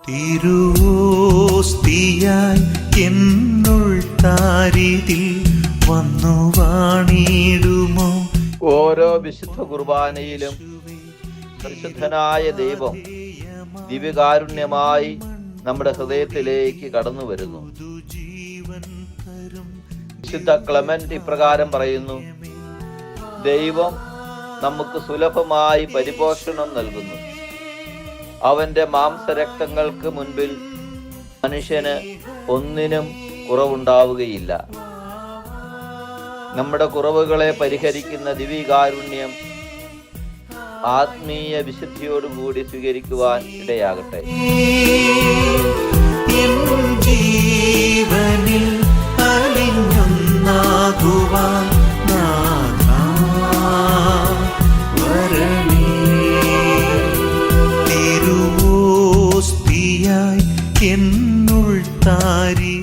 തിരുവോസ്തിയായി എന്നുൾ താരിതിൽ വന്നു വാണിടുമോ. ഓരോ വിശുദ്ധ കുർബാനയിലും പരിശുദ്ധനായ ദൈവം ദിവ്യകാരുണ്യമായി നമ്മുടെ ഹൃദയത്തിലേക്ക് കടന്നു വരുന്നു. വിശുദ്ധ ക്ലെമന്റ് ഇപ്രകാരം പറയുന്നു: ദൈവം നമുക്ക് സുലഭമായി പരിപോഷണം നൽകുന്നു. അവന്റെ മാംസരക്തങ്ങൾക്ക് മുൻപിൽ മനുഷ്യന് ഒന്നിനും കുറവുണ്ടാവുകയില്ല. നമ്മുടെ കുറവുകളെ പരിഹരിക്കുന്ന ദിവ്യകാരുണ്യം ആത്മീയ വിശുദ്ധിയോടുകൂടി സ്വീകരിക്കുവാൻ ഇടയാകട്ടെ. ജീവനിൽ അലിഞ്ഞൊന്നാകുവാൻ വരണേ. തിരുവോസ്തിയായി എന്നുൾ താരി